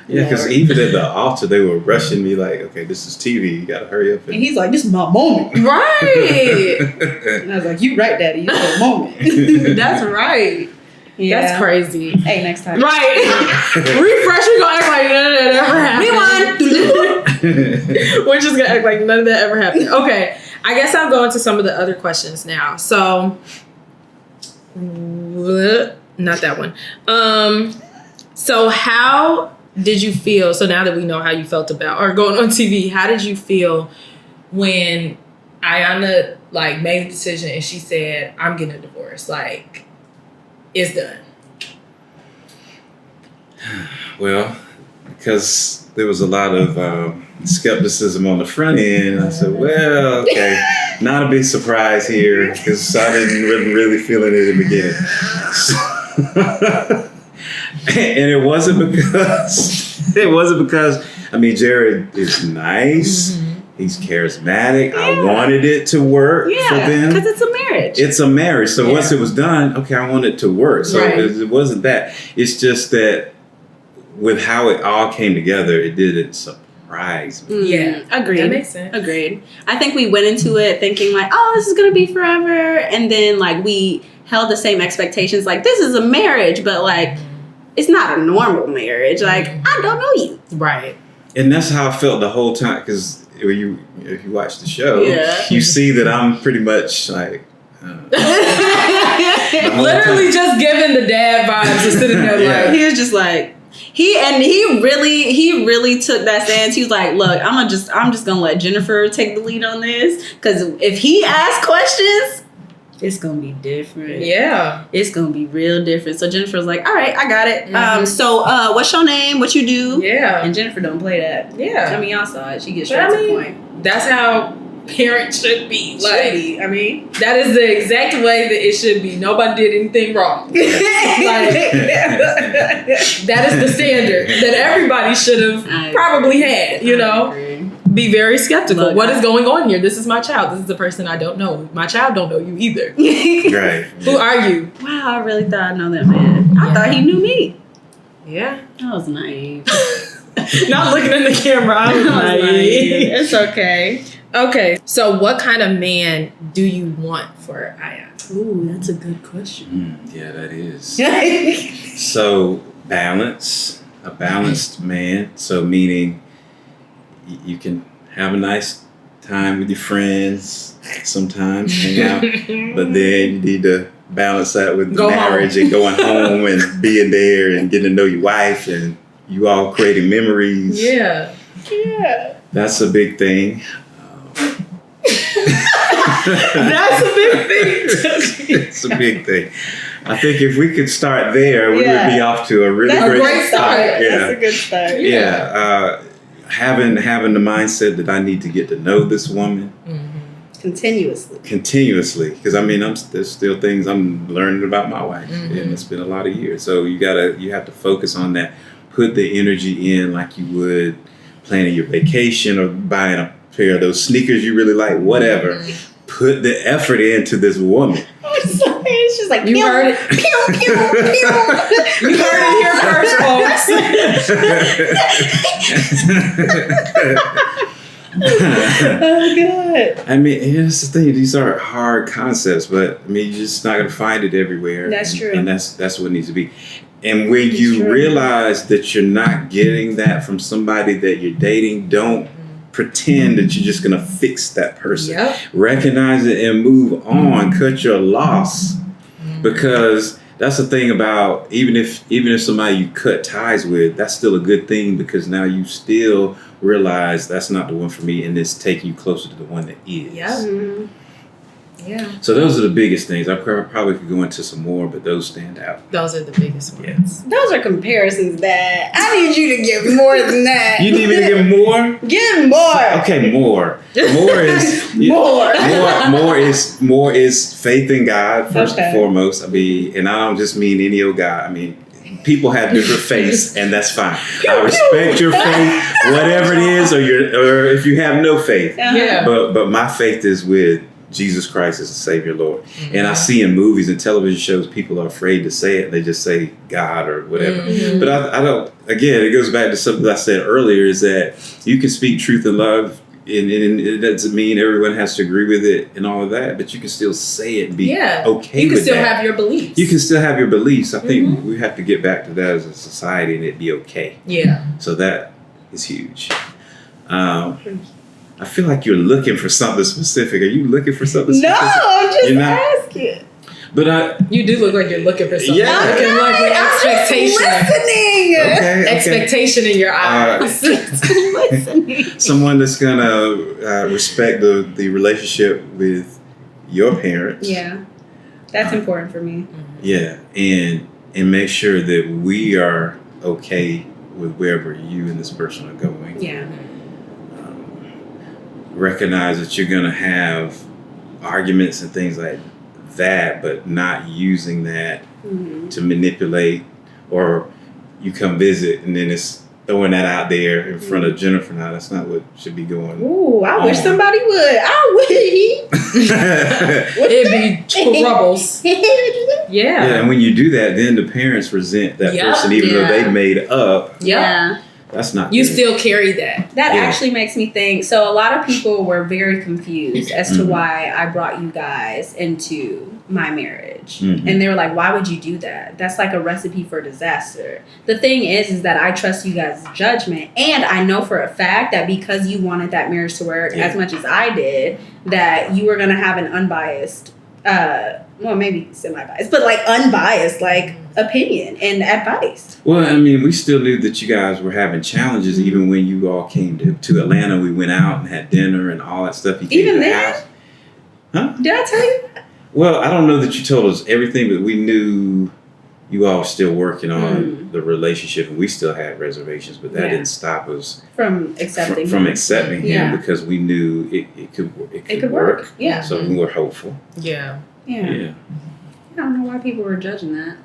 Yeah, because even at the altar, they were rushing me like, okay, this is TV. You got to hurry up. And he's like, this is my moment. Right. And I was like, you right, Daddy. You said moment. That's right. Yeah. That's crazy. Hey, next time. Right. Refresh, we're going to act like none of that ever happened. Rewind. We're just going to act like none of that ever happened. Okay. I guess I'll go into some of the other questions now. So, not that one. So how did you feel? So now that we know how you felt about or going on TV, how did you feel when Iyanna like made the decision and she said, I'm getting a divorce. Like, it's done. Well, because there was a lot of skepticism on the front end, I said, well, okay, not a big surprise here because I didn't really feel it in the beginning. And it wasn't because I mean, Jared is nice. Mm-hmm. He's charismatic. Yeah. I wanted it to work for them. Because it's a marriage. It's a marriage. So once it was done, okay, I want it to work. So it wasn't that. It's just that with how it all came together, it didn't surprise me. Yeah. Agreed. That makes sense. Agreed. I think we went into it thinking like, oh, this is going to be forever. And then like we held the same expectations. Like, this is a marriage, but like, it's not a normal marriage. Like, I don't know you. Right. And that's how I felt the whole time. Because if you watch the show, you see that I'm pretty much like literally just giving the dad vibes and sitting there like he was just like he really took that stance. He was like, look, I'm just gonna let Jennifer take the lead on this, because if he asks questions, it's gonna be different. Yeah, it's gonna be real different. So Jennifer's like, all right, I got it. Mm-hmm. So what's your name? What you do? Yeah. And Jennifer don't play that. Yeah. I mean, y'all saw it. She gets straight to the point. That's how parents should be. Like, I mean, that is the exact way that it should be. Nobody did anything wrong. Like, that is the standard that everybody should have probably had, you know? Be very skeptical. Look, what is going on here? This is my child. This is the person I don't know. My child don't know you either. Right. Who are you? Wow, I really thought I know that man. I thought he knew me. Yeah. That was naive. Not looking in the camera. I was naive. It's okay. Okay. So what kind of man do you want for Iyanna? Ooh, that's a good question. Yeah, that is. So a balanced man. So meaning you can have a nice time with your friends sometimes, hang out, but then you need to balance that with the marriage and going home and being there and getting to know your wife and you all creating memories. Yeah. That's a big thing. That's a big thing. It's a big thing. I think if we could start there, we would be off to a really great start. Yeah. That's a good start. Yeah. Having the mindset that I need to get to know this woman continuously, because I mean, there's still things I'm learning about my wife, and it's been a lot of years. So you have to focus on that. Put the energy in like you would planning your vacation or buying a pair of those sneakers you really like, whatever. Put the effort into this woman. I'm sorry. It's just like, you heard it. Pew, pew, pew. You heard it here first, folks. Oh, God. I mean, here's the thing. These are hard concepts, but I mean, you're just not going to find it everywhere. That's true. And that's what it needs to be. And when you realize that you're not getting that from somebody that you're dating, don't pretend that you're just going to fix that person. Yep. Recognize it and move on. Cut your loss. Because that's the thing about even if somebody you cut ties with, that's still a good thing, because now you still realize that's not the one for me, and it's taking you closer to the one that is. Yeah. Yeah. So those are the biggest things. I probably could go into some more, but those stand out. Those are the biggest ones. Those are comparisons that I need you to give more than that. You need me to give more? Give more. Okay, more. More is more is faith in God first and foremost. I mean, and I don't just mean any old God. I mean, people have different faiths, and that's fine. I respect your faith, whatever it is, or if you have no faith. Yeah. But my faith is with Jesus Christ as the Savior, Lord. And I see in movies and television shows, people are afraid to say it. They just say God or whatever. But I don't, again, it goes back to something that I said earlier, is that you can speak truth and love, and it doesn't mean everyone has to agree with it and all of that, but you can still say it and be okay with that. You can still have your beliefs. You can still have your beliefs. I think we have to get back to that as a society, and it be okay. Yeah. So that is huge. I feel like you're looking for something specific. Are you looking for something specific? No, I'm just asking. But you do look like you're looking for something. Yeah. Looking like with expectation. Listening. Expectation in your eyes. Listening. someone that's gonna respect the relationship with your parents. Yeah, that's important for me. Yeah, and make sure that we are okay with wherever you and this person are going. Yeah. Recognize that you're gonna have arguments and things like that, but not using that to manipulate, or you come visit and then it's throwing that out there in front of Jennifer. Now that's not what should be going. Ooh, I wish somebody would. I would. It'd be troubles. Yeah, and when you do that, then the parents resent that person, even though they made up. Yeah. That's not you good. still carry that. That actually makes me think. So a lot of people were very confused as to why I brought you guys into my marriage. And they were like, why would you do that? That's like a recipe for disaster. The thing is that I trust you guys' judgment. And I know for a fact that because you wanted that marriage to work as much as I did, that you were going to have an unbiased, well, maybe semi-biased, but like unbiased, like opinion and advice. Well, I mean, we still knew that you guys were having challenges even when you all came to Atlanta. We went out and had dinner and all that stuff. You came Even to the then? house. Huh? Did I tell you that? Well, I don't know that you told us everything, but we knew you all were still working on the relationship, and we still had reservations, but that didn't stop us from accepting him because we knew it could work. Yeah. So we were hopeful. Yeah. I don't know why people were judging that.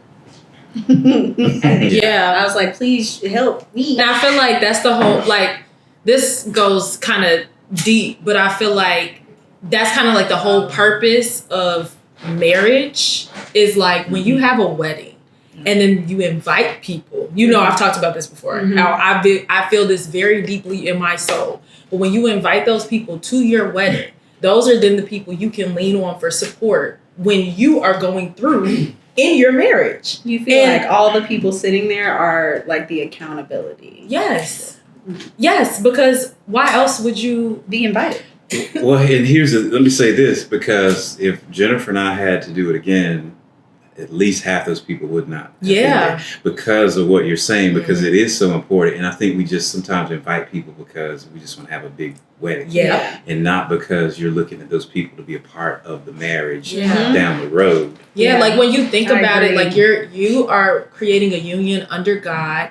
I was like, please help me. And I feel like that's the whole, like, this goes kind of deep, but I feel like that's kind of like the whole purpose of marriage is like when you have a wedding and then you invite people. You know, I've talked about this before. How I feel this very deeply in my soul. But when you invite those people to your wedding, those are then the people you can lean on for support when you are going through in your marriage. You feel like all the people sitting there are like the accountability. Yes. Yes, because why else would you be invited? Well, and let me say this, because if Jennifer and I had to do it again, at least half those people would not. Yeah. Because of what you're saying, because it is so important. And I think we just sometimes invite people because we just want to have a big wedding. Yeah. And not because you're looking at those people to be a part of the marriage down the road. Yeah, like when you think about it, like you are creating a union under God,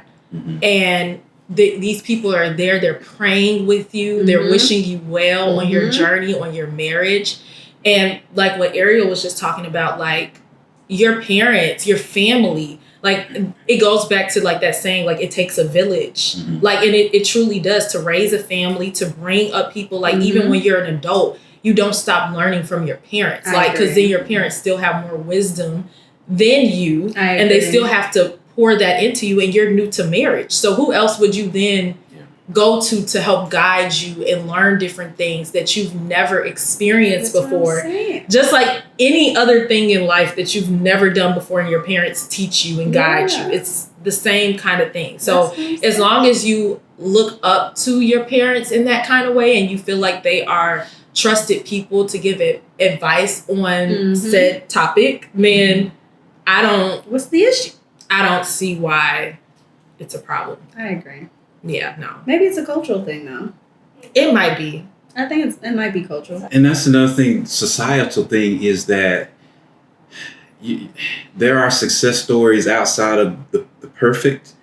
and these people are there, they're praying with you, they're wishing you well on your journey, on your marriage. And like what Ariel was just talking about, like your parents, your family, like it goes back to like that saying, like it takes a village. Like, and it truly does, to raise a family, to bring up people, like even when you're an adult, you don't stop learning from your parents. Because then your parents still have more wisdom than you, and they still have to pour that into you, and you're new to marriage. So who else would you then go to help guide you and learn different things that you've never experienced before? Just like any other thing in life that you've never done before and your parents teach you and guide you. It's the same kind of thing. So as long as you look up to your parents in that kind of way and you feel like they are trusted people to give advice on said topic, then what's the issue? I don't see why it's a problem. I agree. Yeah, no. Maybe it's a cultural thing, though. It might be. I think it might be cultural. And that's another thing, societal thing, is that there are success stories outside of the perfect,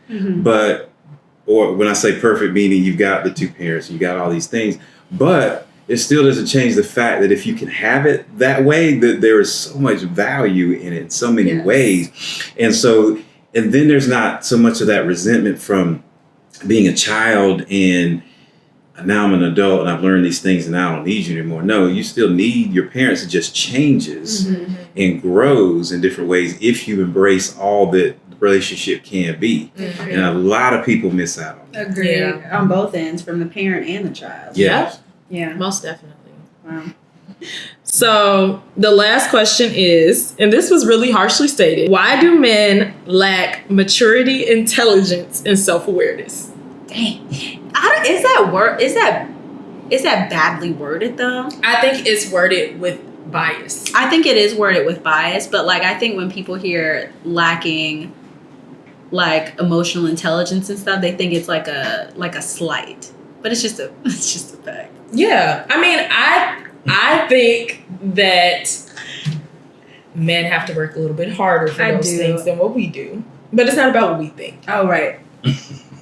or when I say perfect, meaning you've got the two parents, you got all these things, but it still doesn't change the fact that if you can have it that way, that there is so much value in it in so many ways. And then there's not so much of that resentment from being a child and now I'm an adult and I've learned these things and I don't need you anymore. No, you still need your parents. It just changes and grows in different ways if you embrace all that the relationship can be. And a lot of people miss out on that. Agreed. On both ends, from the parent and the child. Yeah, most definitely. Wow. So the last question is, and this was really harshly stated, why do men lack maturity, intelligence, and self-awareness? Dang. Is that badly worded though? I think it's worded with bias. I think it is worded with bias, but like I think when people hear lacking like emotional intelligence and stuff, they think it's like a slight. But it's just a fact. Yeah. I mean, I think that men have to work a little bit harder for those things than what we do. But it's not about what we think. Oh, right.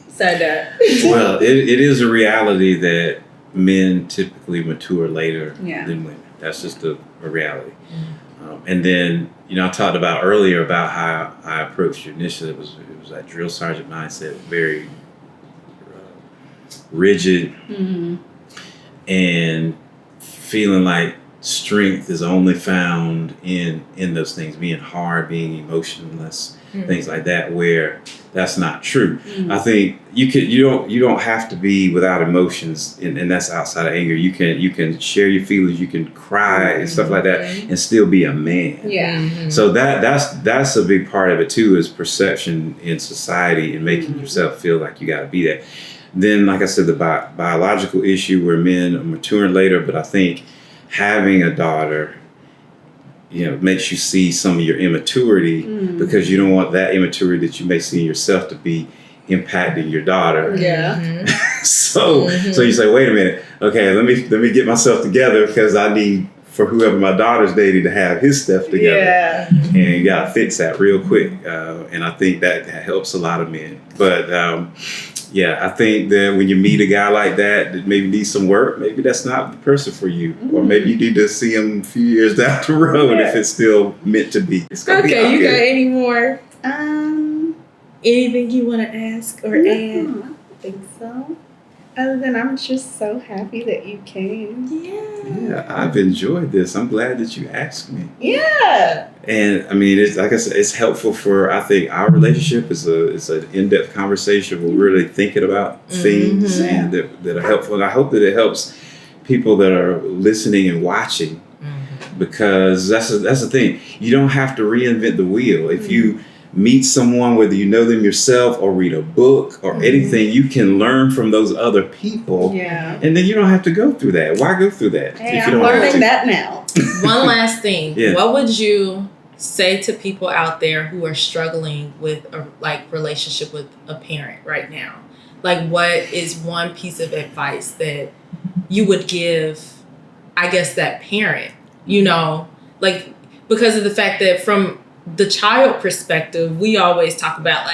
Said that. Well, it is a reality that men typically mature later than women. That's just a reality. Mm-hmm. And then, I talked about earlier about how I approached you initially. It was that drill sergeant mindset, very rigid, and feeling like strength is only found in those things, being hard, being emotionless, things like that, where that's not true. I think you don't have to be without emotions, and that's outside of anger. You can share your feelings, you can cry and stuff like that, and still be a man. Yeah. So that's a big part of it too, is perception in society and making yourself feel like you got to be that. Then, like I said, the biological issue where men are maturing later, but I think having a daughter, makes you see some of your immaturity because you don't want that immaturity that you may see in yourself to be impacting your daughter. Yeah. So you say, wait a minute, okay, let me get myself together because I need for whoever my daughter's dating to have his stuff together. Yeah. And you gotta fix that real quick. And I think that helps a lot of men. But I think that when you meet a guy like that maybe needs some work, maybe that's not the person for you. Or maybe you need to see him a few years down the road if it's still meant to be. It's gonna be you good. got any more? Anything you want to ask or add? I don't think so. Other than I'm just so happy that you came. Yeah, I've enjoyed this. I'm glad that you asked me. Yeah. And I mean, it's like I said, it's helpful for, I think, our relationship. It's an in-depth conversation. We're really thinking about things and that are helpful. And I hope that it helps people that are listening and watching, because that's the thing. You don't have to reinvent the wheel. If you meet someone, whether you know them yourself or read a book or anything, you can learn from those other people. Yeah. And then you don't have to go through that. Why go through that? Hey, if you I'm don't learning that now. One last thing. Yeah. What would you say to people out there who are struggling with a relationship with a parent right now? Like, what is one piece of advice that you would give, I guess, that parent, like, because of the fact that from the child perspective, we always talk about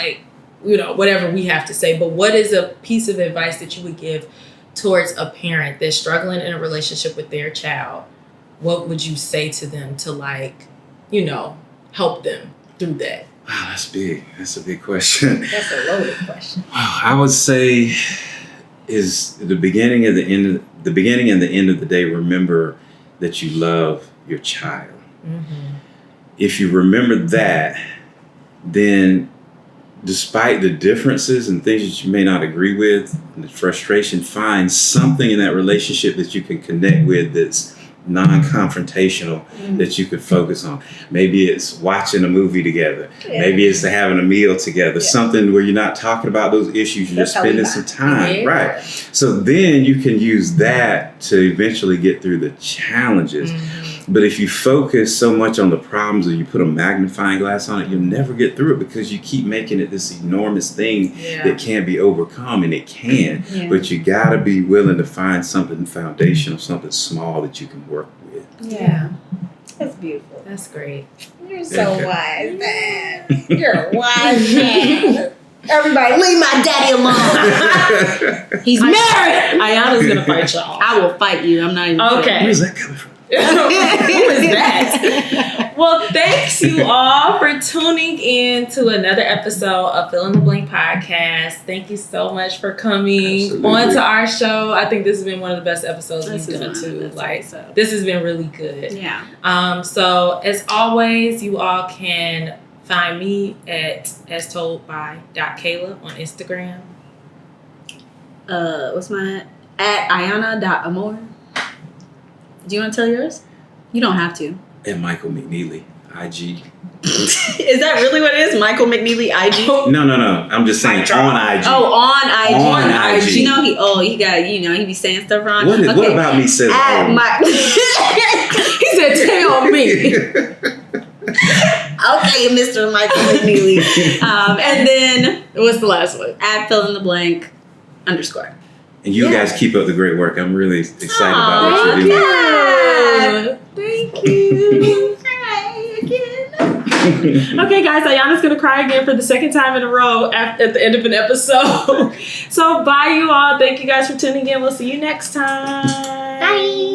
whatever we have to say, but what is a piece of advice that you would give towards a parent that's struggling in a relationship with their child? What would you say to them to help them through that? Wow, that's big. That's a big question. That's a loaded question. Wow, I would say is the beginning and the end of the day, remember that you love your child. If you remember that, then despite the differences and things that you may not agree with, and the frustration, find something in that relationship that you can connect with that's non-confrontational, that you could focus on. Maybe it's watching a movie together. Maybe it's having a meal together. Something where you're not talking about those issues. You're just spending some time. Right. So then you can use that to eventually get through the challenges. But if you focus so much on the problems or you put a magnifying glass on it, you'll never get through it because you keep making it this enormous thing that can't be overcome, and it can. But you got to be willing to find something foundational, something small that you can work with. Yeah. That's beautiful. That's great. You're so wise, man. You're a wise man. Everybody, leave my daddy alone. He's married. Iyanna's going to fight y'all. I will fight you. I'm not even Okay. Where's that coming from? Who is that? Well, thanks you all for tuning in to another episode of Fill in the Blank podcast. Thank you so much for coming on to our show. I think this has been one of the best episodes we've done too. This has been really good. Yeah. So as always, you all can find me at astoldby.kayla on Instagram. What's mine? At Iyanna.amor. Do you want to tell yours? You don't have to. And Michael McNeely. IG. Is that really what it is? Michael McNeely IG? No. I'm just saying on IG. Oh, on IG. On IG. You know he got, he be saying stuff wrong. What about me says He said, tell me. Okay, Mr. Michael McNeely. And then What's the last one? @ fill in the blank _. And you guys keep up the great work. I'm really excited about what you're doing. Thank you. Okay, guys, Iyanna's gonna cry again for the second time in a row at the end of an episode. So bye, you all. Thank you guys for tuning in. We'll see you next time. Bye.